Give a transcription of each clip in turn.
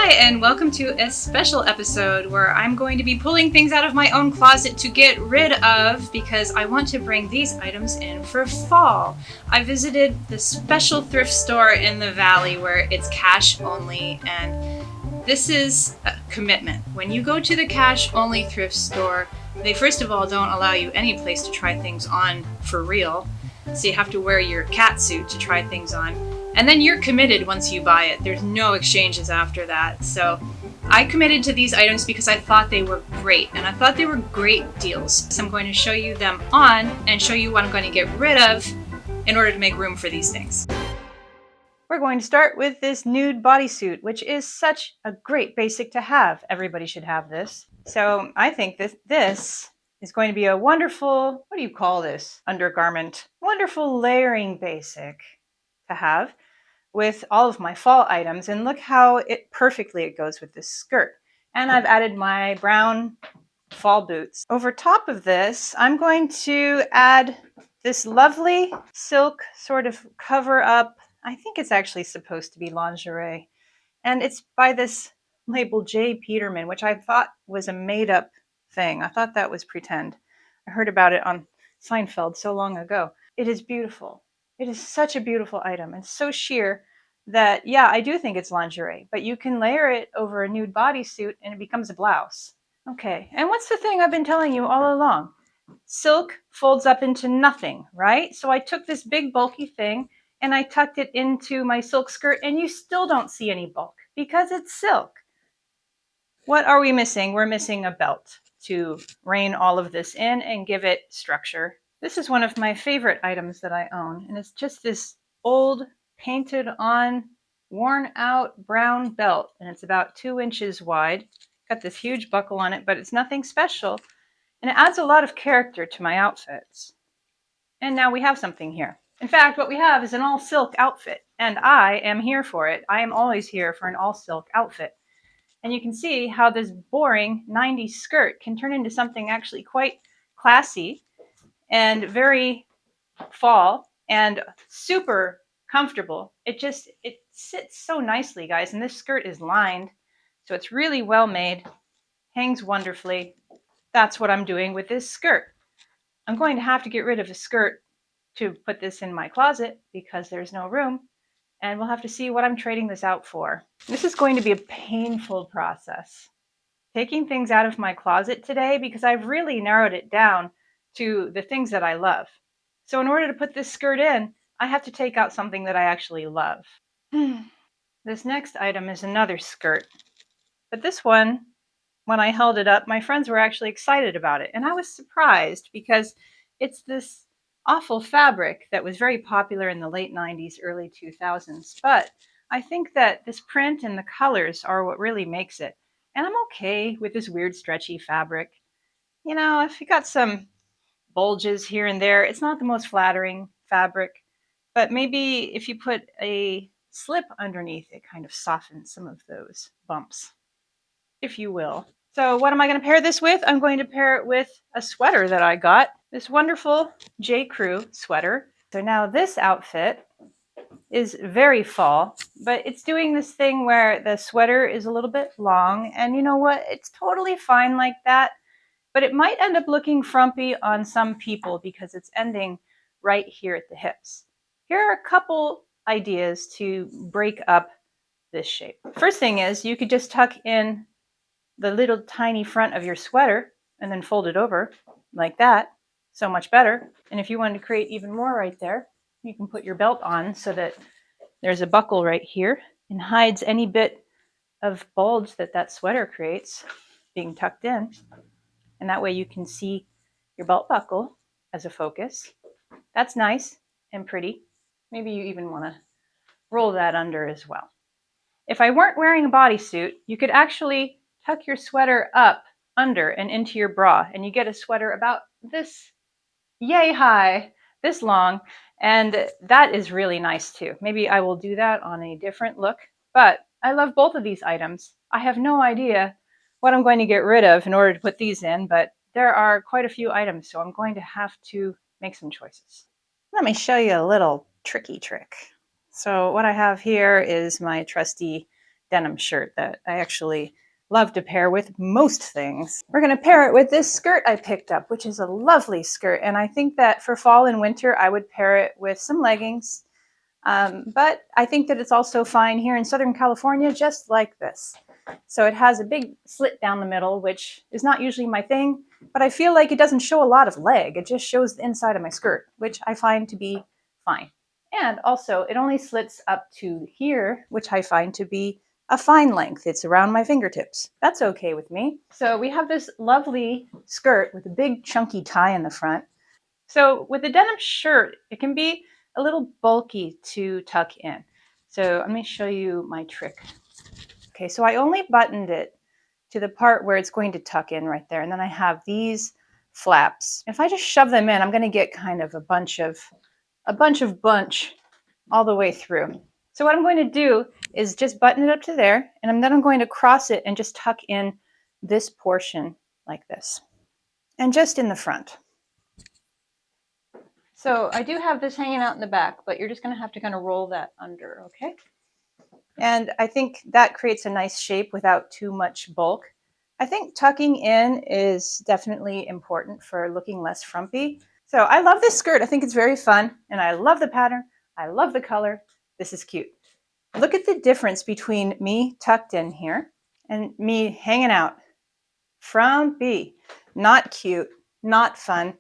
Hi, and welcome to a special episode where I'm going to be pulling things out of my own closet to get rid of because I want to bring these items in for fall. I visited the special thrift store in the valley where it's cash only, and this is a commitment. When you go to the cash only thrift store, they first of all don't allow you any place to try things on for real, so you have to wear your cat suit to try things on. And then you're committed once you buy it. There's no exchanges after that. So I committed to these items because I thought they were great, and I thought they were great deals. So I'm going to show you them on and show you what I'm going to get rid of in order to make room for these things. We're going to start with this nude bodysuit, which is such a great basic to have. Everybody should have this. So I think this is going to be a wonderful, what do you call this? Undergarment. Wonderful layering basic to have with all of my fall items, and look how perfectly it goes with this skirt. And I've added my brown fall boots. Over top of this, I'm going to add this lovely silk sort of cover up. I think it's actually supposed to be lingerie, and it's by this label J. Peterman, which I thought was a made up thing. I thought that was pretend. I heard about it on Seinfeld so long ago. It is beautiful. It is such a beautiful item and so sheer that, yeah, I do think it's lingerie, but you can layer it over a nude bodysuit and it becomes a blouse. Okay, and what's the thing I've been telling you all along? Silk folds up into nothing, right? So I took this big bulky thing and I tucked it into my silk skirt, and you still don't see any bulk because it's silk. What are we missing? We're missing a belt to rein all of this in and give it structure. This is one of my favorite items that I own, and it's just this old, painted on, worn out brown belt, and it's about 2 inches wide. Got this huge buckle on it, but it's nothing special, and it adds a lot of character to my outfits. And now we have something here. In fact, what we have is an all silk outfit, and I am here for it. I am always here for an all silk outfit. And you can see how this boring 90s skirt can turn into something actually quite classy and very fall and super comfortable. It sits so nicely, guys. And this skirt is lined, so it's really well made, hangs wonderfully. That's what I'm doing with this skirt. I'm going to have to get rid of a skirt to put this in my closet because there's no room, and we'll have to see what I'm trading this out for. This is going to be a painful process, taking things out of my closet today, because I've really narrowed it down to the things that I love. So in order to put this skirt in, I have to take out something that I actually love. This next item is another skirt. But this one, when I held it up, my friends were actually excited about it. And I was surprised because it's this awful fabric that was very popular in the late 90s, early 2000s. But I think that this print and the colors are what really makes it. And I'm okay with this weird stretchy fabric. You know, if you got some bulges here and there, it's not the most flattering fabric, but maybe if you put a slip underneath, it kind of softens some of those bumps, if you will. So what am I going to pair this with? I'm going to pair it with a sweater that I got, this wonderful J.Crew sweater. So now this outfit is very fall, but it's doing this thing where the sweater is a little bit long, and you know what? It's totally fine like that. But it might end up looking frumpy on some people because it's ending right here at the hips. Here are a couple ideas to break up this shape. First thing is you could just tuck in the little tiny front of your sweater and then fold it over like that. So much better. And if you wanted to create even more right there, you can put your belt on so that there's a buckle right here and hides any bit of bulge that that sweater creates being tucked in. And that way you can see your belt buckle as a focus. That's nice and pretty. Maybe you even want to roll that under as well. If I weren't wearing a bodysuit, you could actually tuck your sweater up under and into your bra, and you get a sweater about this yay high, this long, and that is really nice too. Maybe I will do that on a different look, but I love both of these items. I have no idea what I'm going to get rid of in order to put these in, but there are quite a few items, so I'm going to have to make some choices. Let me show you a little tricky trick. So what I have here is my trusty denim shirt that I actually love to pair with most things. We're going to pair it with this skirt I picked up, which is a lovely skirt. And I think that for fall and winter, I would pair it with some leggings. But I think that it's also fine here in Southern California, just like this. So it has a big slit down the middle, which is not usually my thing, but I feel like it doesn't show a lot of leg. It just shows the inside of my skirt, which I find to be fine. And also, it only slits up to here, which I find to be a fine length. It's around my fingertips. That's okay with me. So we have this lovely skirt with a big chunky tie in the front. So with a denim shirt, it can be a little bulky to tuck in. So let me show you my trick. Okay, so I only buttoned it to the part where it's going to tuck in right there. And then I have these flaps. If I just shove them in, I'm going to get kind of a bunch all the way through. So what I'm going to do is just button it up to there, and then I'm going to cross it and just tuck in this portion like this, and just in the front. So I do have this hanging out in the back, but you're just going to have to kind of roll that under, okay? And I think that creates a nice shape without too much bulk. I think tucking in is definitely important for looking less frumpy. So I love this skirt. I think it's very fun, and I love the pattern. I love the color. This is cute. Look at the difference between me tucked in here and me hanging out. Frumpy, not cute, not fun.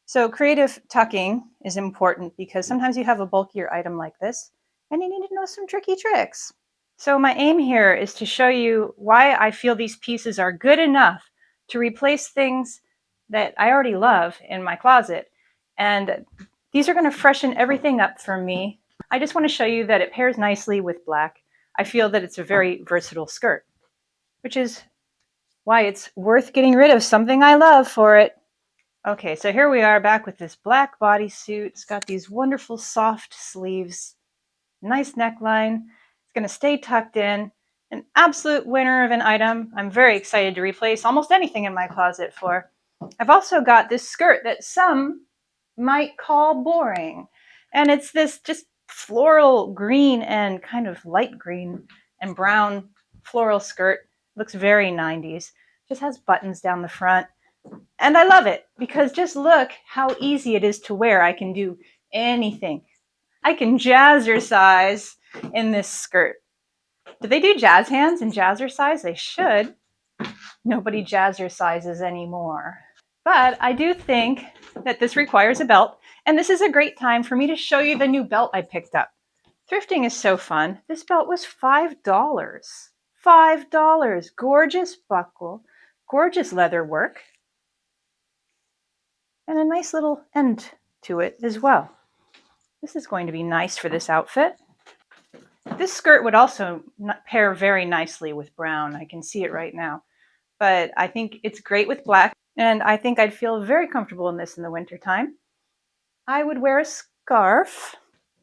So creative tucking is important because sometimes you have a bulkier item like this and you need to know some tricky tricks. So my aim here is to show you why I feel these pieces are good enough to replace things that I already love in my closet. And these are going to freshen everything up for me. I just want to show you that it pairs nicely with black. I feel that it's a very versatile skirt, which is why it's worth getting rid of something I love for it. Okay, so here we are back with this black bodysuit. It's got these wonderful soft sleeves, nice neckline. It's going to stay tucked in. An absolute winner of an item. I'm very excited to replace almost anything in my closet for. I've also got this skirt that some might call boring. And it's this just floral green and kind of light green and brown floral skirt. Looks very 90s. Just has buttons down the front. And I love it because just look how easy it is to wear. I can do anything. I can jazzercise in this skirt. Do they do jazz hands in Jazzercise? They should. Nobody jazzercises anymore. But I do think that this requires a belt, and this is a great time for me to show you the new belt I picked up. Thrifting is so fun. This belt was $5. $5. Gorgeous buckle, gorgeous leather work, and a nice little end to it as well. This is going to be nice for this outfit. This skirt would also pair very nicely with brown. I can see it right now. But I think it's great with black, and I think I'd feel very comfortable in this in the wintertime. I would wear a scarf.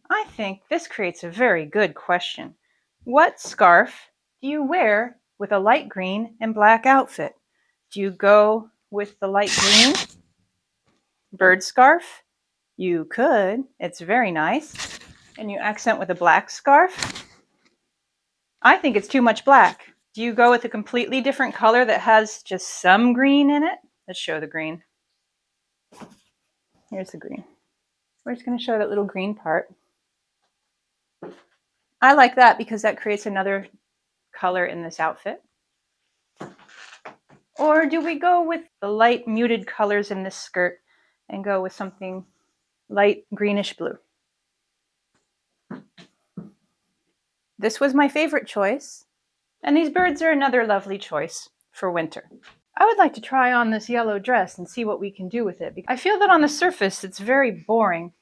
I think this creates a very good question. What scarf do you wear with a light green and black outfit? Do you go with the light green bird scarf? You could. It's very nice. And you accent with a black scarf? I think it's too much black. Do you go with a completely different color that has just some green in it? Let's show the green. Here's the green. We're just going to show that little green part. I like that because that creates another color in this outfit. Or do we go with the light muted colors in this skirt and go with something light greenish blue? This was my favorite choice, and these birds are another lovely choice for winter. I would like to try on this yellow dress and see what we can do with it. I feel that on the surface it's very boring,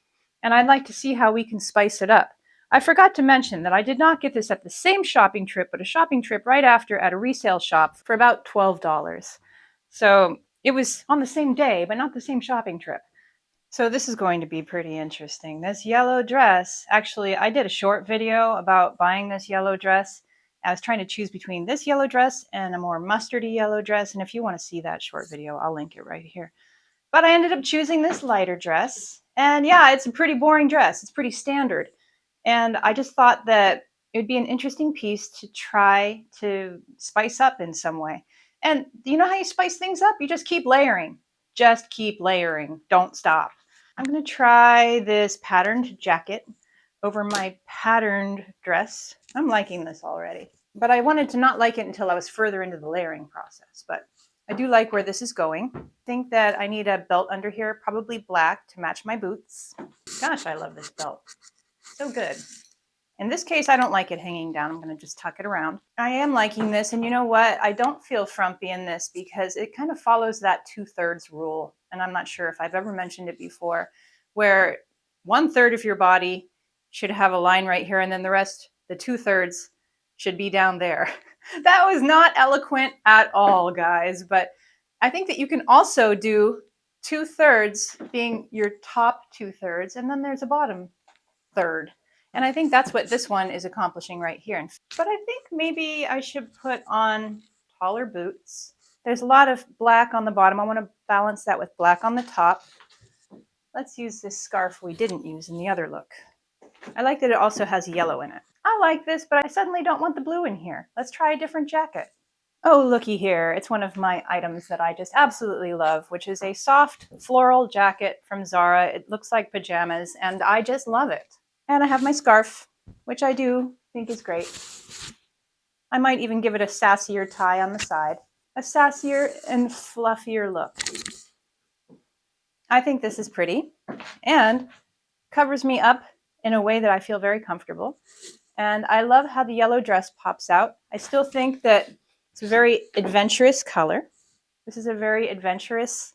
and I'd like to see how we can spice it up. I forgot to mention that I did not get this at the same shopping trip, but a shopping trip right after at a resale shop for about $12. So it was on the same day, but not the same shopping trip. So this is going to be pretty interesting. This yellow dress, actually, I did a short video about buying this yellow dress. I was trying to choose between this yellow dress and a more mustardy yellow dress. And if you want to see that short video, I'll link it right here. But I ended up choosing this lighter dress. And yeah, it's a pretty boring dress. It's pretty standard. And I just thought that It would be an interesting piece to try to spice up in some way. And do you know how you spice things up? You just keep layering. Just keep layering. Don't stop. I'm going to try this patterned jacket over my patterned dress. I'm liking this already. But I wanted to not like it until I was further into the layering process. But I do like where this is going. I think that I need a belt under here, probably black to match my boots. Gosh, I love this belt. So good. In this case, I don't like it hanging down. I'm going to just tuck it around. I am liking this, and you know what? I don't feel frumpy in this because it kind of follows that 2/3 rule. And I'm not sure if I've ever mentioned it before, where 1/3 of your body should have a line right here, and then the rest, the 2/3, should be down there. That was not eloquent at all, guys, but I think that you can also do 2/3 being your top 2/3, and then there's a bottom third. And I think that's what this one is accomplishing right here. But I think maybe I should put on taller boots. There's a lot of black on the bottom. I want to balance that with black on the top. Let's use this scarf we didn't use in the other look. I like that it also has yellow in it. I like this, but I suddenly don't want the blue in here. Let's try a different jacket. Oh, looky here. It's one of my items that I just absolutely love, which is a soft floral jacket from Zara. It looks like pajamas, and I just love it. And I have my scarf, which I do think is great. I might even give it a sassier tie on the side. A sassier and fluffier look. I think this is pretty and covers me up in a way that I feel very comfortable. And I love how the yellow dress pops out. I still think that it's a very adventurous color. This is a very adventurous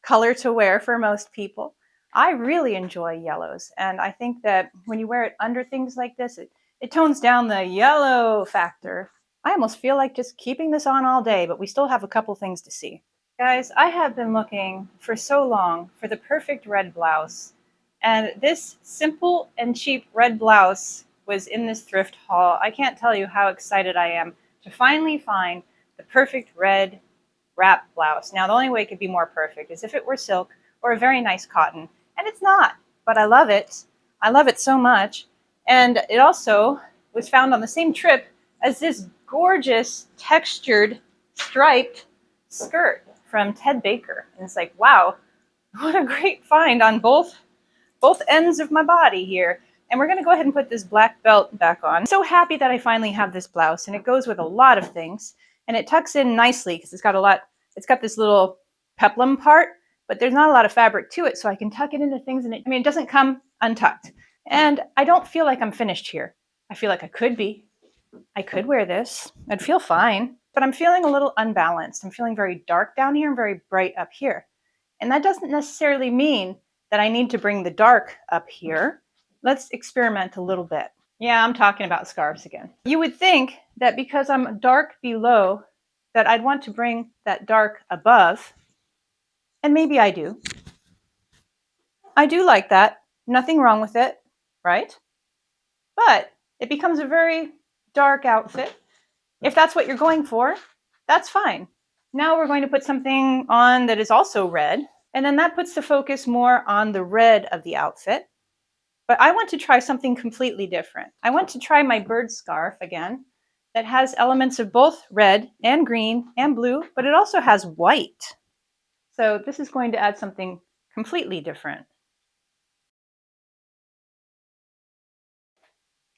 color to wear for most people. I really enjoy yellows, and I think that when you wear it under things like this, it tones down the yellow factor. I almost feel like just keeping this on all day, but we still have a couple things to see. Guys, I have been looking for so long for the perfect red blouse, and this simple and cheap red blouse was in this thrift haul. I can't tell you how excited I am to finally find the perfect red wrap blouse. Now, the only way it could be more perfect is if it were silk or a very nice cotton. And it's not, but I love it. I love it so much. And it also was found on the same trip as this gorgeous textured striped skirt from Ted Baker. And it's like, wow, what a great find on both ends of my body here. And we're going to go ahead and put this black belt back on. I'm so happy that I finally have this blouse, and it goes with a lot of things. And it tucks in nicely because it's got this little peplum part, but there's not a lot of fabric to it, so I can tuck it into things, and it doesn't come untucked. And I don't feel like I'm finished here. I feel like I could be. I could wear this. I'd feel fine, but I'm feeling a little unbalanced. I'm feeling very dark down here and very bright up here. And that doesn't necessarily mean that I need to bring the dark up here. Let's experiment a little bit. Yeah, I'm talking about scarves again. You would think that because I'm dark below, that I'd want to bring that dark above. And maybe I do. I do like that. Nothing wrong with it, right? But it becomes a very dark outfit. If that's what you're going for, that's fine. Now we're going to put something on that is also red. And then that puts the focus more on the red of the outfit. But I want to try something completely different. I want to try my bird scarf again that has elements of both red and green and blue, but it also has white. So this is going to add something completely different.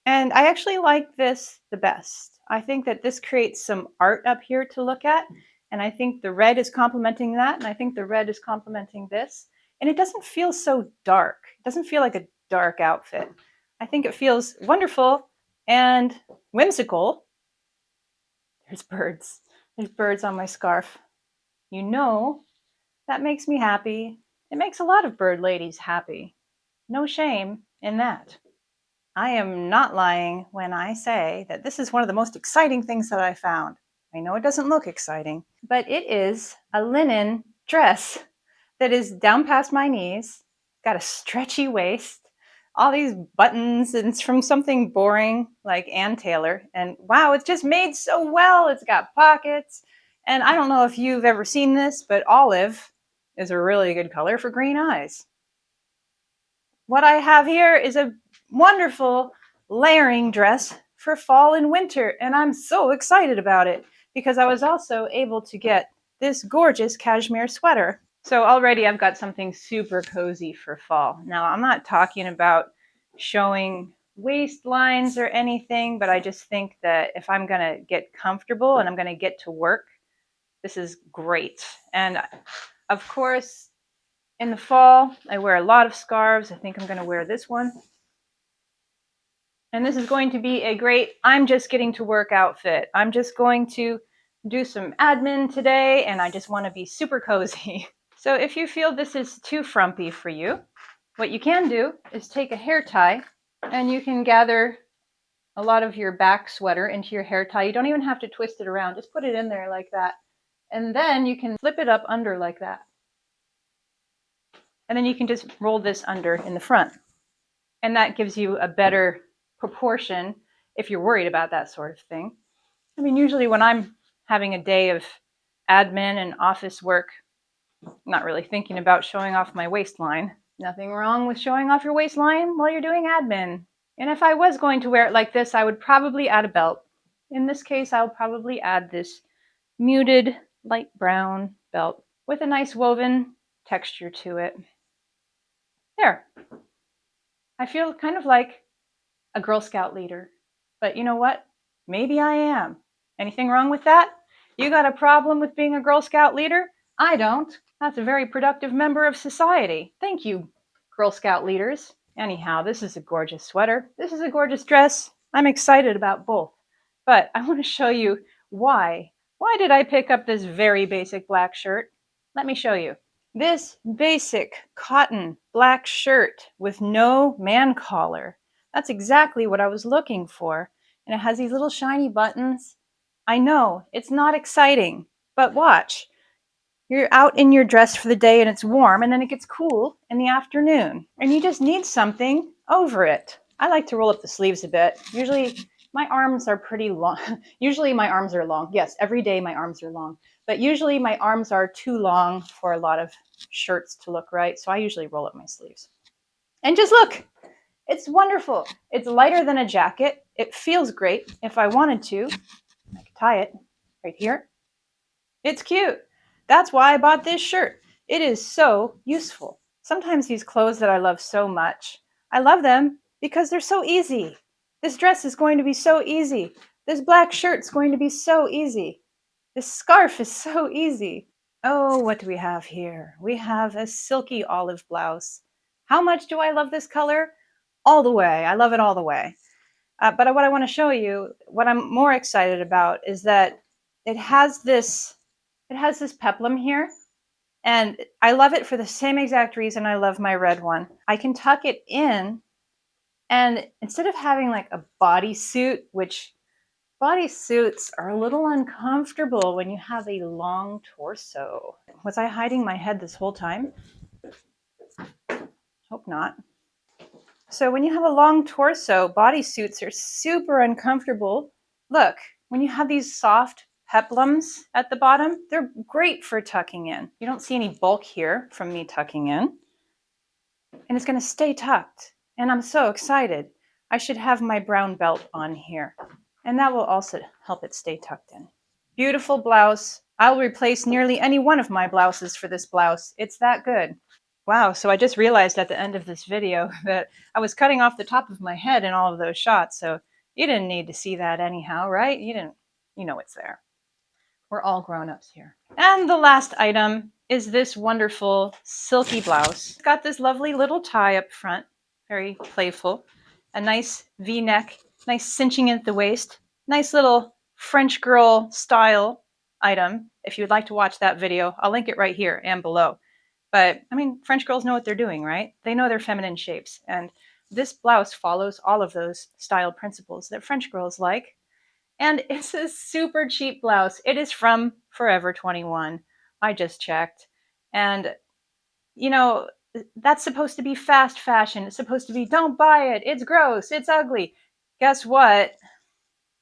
And I actually like this the best. I think that this creates some art up here to look at. And I think the red is complementing that. And I think the red is complementing this. And it doesn't feel so dark. It doesn't feel like a dark outfit. I think it feels wonderful and whimsical. There's birds. There's birds on my scarf. You know, that makes me happy. It makes a lot of bird ladies happy. No shame in that. I am not lying when I say that this is one of the most exciting things that I found. I know it doesn't look exciting, but it is a linen dress that is down past my knees, got a stretchy waist, all these buttons, and it's from something boring like Ann Taylor. And wow, it's just made so well. It's got pockets. And I don't know if you've ever seen this, but olive is a really good color for green eyes. What I have here is a wonderful layering dress for fall and winter, and I'm so excited about it because I was also able to get this gorgeous cashmere sweater. So already I've got something super cozy for fall. Now, I'm not talking about showing waistlines or anything, but I just think that if I'm going to get comfortable and I'm going to get to work, this is great. And of course, in the fall, I wear a lot of scarves. I think I'm going to wear this one. And this is going to be a great, I'm just getting to work outfit. I'm just going to do some admin today, and I just want to be super cozy. So if you feel this is too frumpy for you, what you can do is take a hair tie, and you can gather a lot of your back sweater into your hair tie. You don't even have to twist it around. Just put it in there like that. And then you can flip it up under like that. And then you can just roll this under in the front. And that gives you a better proportion if you're worried about that sort of thing. I mean, usually when I'm having a day of admin and office work, I'm not really thinking about showing off my waistline. Nothing wrong with showing off your waistline while you're doing admin. And if I was going to wear it like this, I would probably add a belt. In this case, I'll probably add this muted light brown belt with a nice woven texture to it. There. I feel kind of like a Girl Scout leader. But you know what? Maybe I am. Anything wrong with that? You got a problem with being a Girl Scout leader? I don't. That's a very productive member of society. Thank you, Girl Scout leaders. Anyhow, this is a gorgeous sweater. This is a gorgeous dress. I'm excited about both. But I want to show you why. Why did I pick up this very basic black shirt? Let me show you. This basic cotton black shirt with no man collar. That's exactly what I was looking for. And it has these little shiny buttons. I know, it's not exciting, but watch. You're out in your dress for the day and it's warm, and then it gets cool in the afternoon. And you just need something over it. I like to roll up the sleeves a bit. Usually my arms are pretty long. Usually my arms are long. Yes, every day my arms are long. But usually my arms are too long for a lot of shirts to look right. So I usually roll up my sleeves. And just look, it's wonderful. It's lighter than a jacket. It feels great. If I wanted to, I could tie it right here. It's cute. That's why I bought this shirt. It is so useful. Sometimes these clothes that I love so much, I love them because they're so easy. This dress is going to be so easy. This black shirt's going to be so easy. This scarf is so easy. Oh, what do we have here? We have a silky olive blouse. How much do I love this color? All the way. I love it all the way. But what I want to show you, what I'm more excited about is that it has this peplum here. And I love it for the same exact reason I love my red one. I can tuck it in, and instead of having like a bodysuit, which bodysuits are a little uncomfortable when you have a long torso. Was I hiding my head this whole time? Hope not. So when you have a long torso, bodysuits are super uncomfortable. Look, when you have these soft peplums at the bottom, they're great for tucking in. You don't see any bulk here from me tucking in. And it's going to stay tucked. And I'm so excited. I should have my brown belt on here. And that will also help it stay tucked in. Beautiful blouse. I'll replace nearly any one of my blouses for this blouse. It's that good. Wow, so I just realized at the end of this video that I was cutting off the top of my head in all of those shots. So you didn't need to see that anyhow, right? You know it's there. We're all grown-ups here. And the last item is this wonderful silky blouse. It's got this lovely little tie up front, very playful. A nice V-neck, nice cinching at the waist. Nice little French girl style item. If you would like to watch that video, I'll link it right here and below. But, I mean, French girls know what they're doing, right? They know their feminine shapes. And this blouse follows all of those style principles that French girls like. And it's a super cheap blouse. It is from Forever 21. I just checked. And, you know, that's supposed to be fast fashion. It's supposed to be, don't buy it. It's gross. It's ugly. Guess what?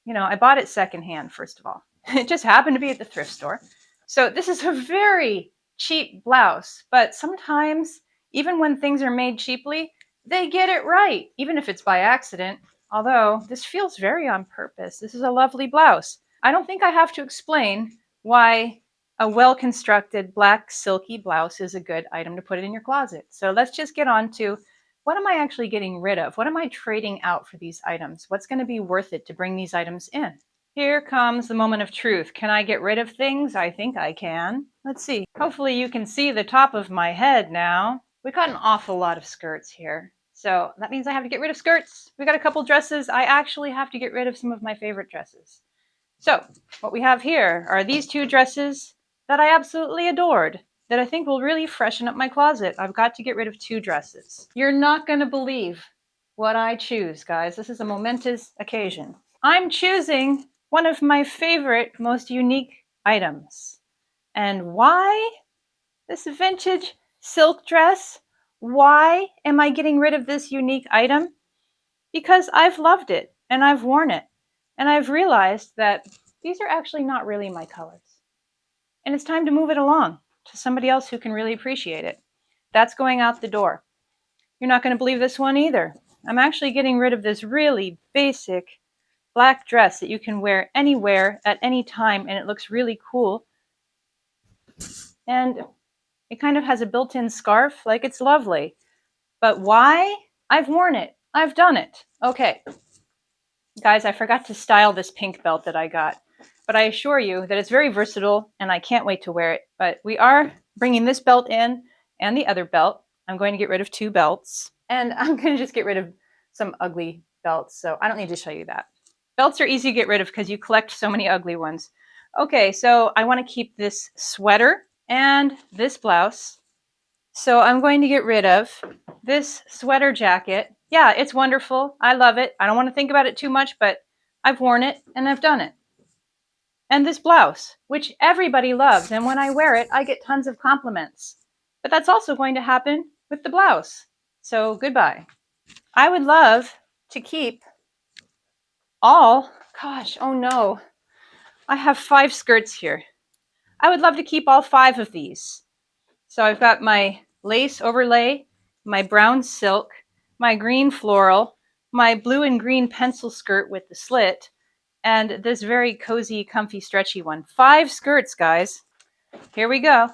You know, I bought it secondhand, first of all. It just happened to be at the thrift store. So this is a very cheap blouse. But sometimes, even when things are made cheaply, they get it right. Even if it's by accident. Although this feels very on purpose. This is a lovely blouse. I don't think I have to explain why a well-constructed black silky blouse is a good item to put in your closet. So let's just get on to what am I actually getting rid of? What am I trading out for these items? What's going to be worth it to bring these items in? Here comes the moment of truth. Can I get rid of things? I think I can. Let's see. Hopefully you can see the top of my head now. We got an awful lot of skirts here. So that means I have to get rid of skirts. We got a couple dresses. I actually have to get rid of some of my favorite dresses. So what we have here are these two dresses that I absolutely adored, that I think will really freshen up my closet. I've got to get rid of two dresses. You're not going to believe what I choose, guys. This is a momentous occasion. I'm choosing one of my favorite, most unique items. And why? This vintage silk dress. Why am I getting rid of this unique item? Because I've loved it and I've worn it. And I've realized that these are actually not really my colors. And it's time to move it along to somebody else who can really appreciate it. That's going out the door. You're not going to believe this one either. I'm actually getting rid of this really basic black dress that you can wear anywhere at any time, and it looks really cool. And it kind of has a built-in scarf, like it's lovely. But why? I've worn it. I've done it. Okay. Guys, I forgot to style this pink belt that I got. But I assure you that it's very versatile, and I can't wait to wear it. But we are bringing this belt in and the other belt. I'm going to get rid of two belts. And I'm going to just get rid of some ugly belts. So I don't need to show you that. Belts are easy to get rid of because you collect so many ugly ones. Okay, so I want to keep this sweater and this blouse. So I'm going to get rid of this sweater jacket. Yeah, it's wonderful. I love it. I don't want to think about it too much, but I've worn it and I've done it. And this blouse, which everybody loves. And when I wear it, I get tons of compliments. But that's also going to happen with the blouse. So goodbye. I would love to keep all, gosh, oh no. I have 5 skirts here. I would love to keep all 5 of these. So I've got my lace overlay, my brown silk, my green floral, my blue and green pencil skirt with the slit, and this very cozy, comfy, stretchy one. 5 skirts, guys. Here we go.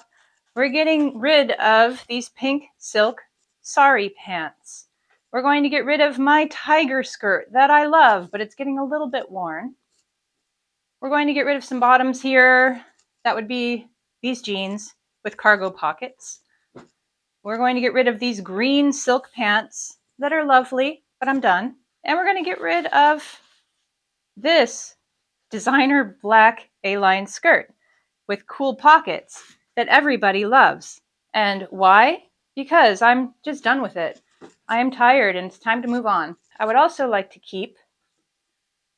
We're getting rid of these pink silk sari pants. We're going to get rid of my tiger skirt that I love, but it's getting a little bit worn. We're going to get rid of some bottoms here. That would be these jeans with cargo pockets. We're going to get rid of these green silk pants that are lovely, but I'm done. And we're going to get rid of this designer black A-line skirt with cool pockets that everybody loves. And why? Because I'm just done with it. I am tired and it's time to move on. I would also like to keep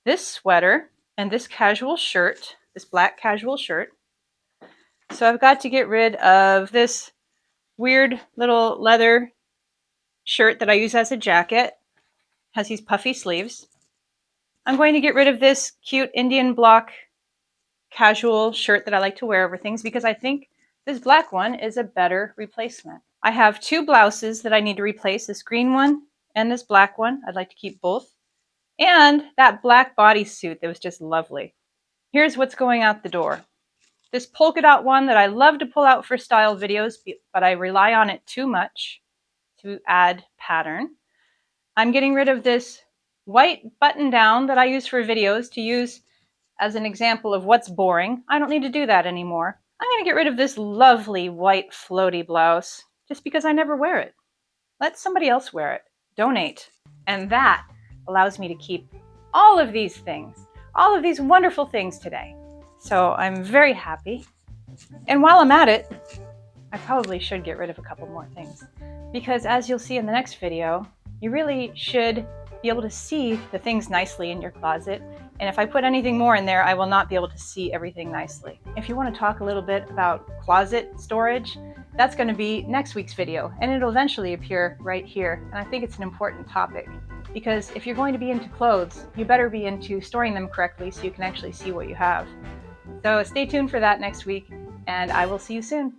this sweater and this casual shirt, this black casual shirt. So I've got to get rid of this weird little leather shirt that I use as a jacket. Has these puffy sleeves. I'm going to get rid of this cute Indian block casual shirt that I like to wear over things because I think this black one is a better replacement. I have 2 blouses that I need to replace, this green one and this black one. I'd like to keep both. And that black bodysuit that was just lovely. Here's what's going out the door. This polka dot one that I love to pull out for style videos, but I rely on it too much to add pattern. I'm getting rid of this white button down that I use for videos to use as an example of what's boring. I don't need to do that anymore. I'm going to get rid of this lovely white floaty blouse just because I never wear it. Let somebody else wear it. Donate. And that allows me to keep all of these things, all of these wonderful things today. So I'm very happy. And while I'm at it, I probably should get rid of a couple more things because as you'll see in the next video, you really should be able to see the things nicely in your closet. And if I put anything more in there, I will not be able to see everything nicely. If you want to talk a little bit about closet storage, that's going to be next week's video, and it'll eventually appear right here. And I think it's an important topic because if you're going to be into clothes, you better be into storing them correctly so you can actually see what you have. So stay tuned for that next week, and I will see you soon.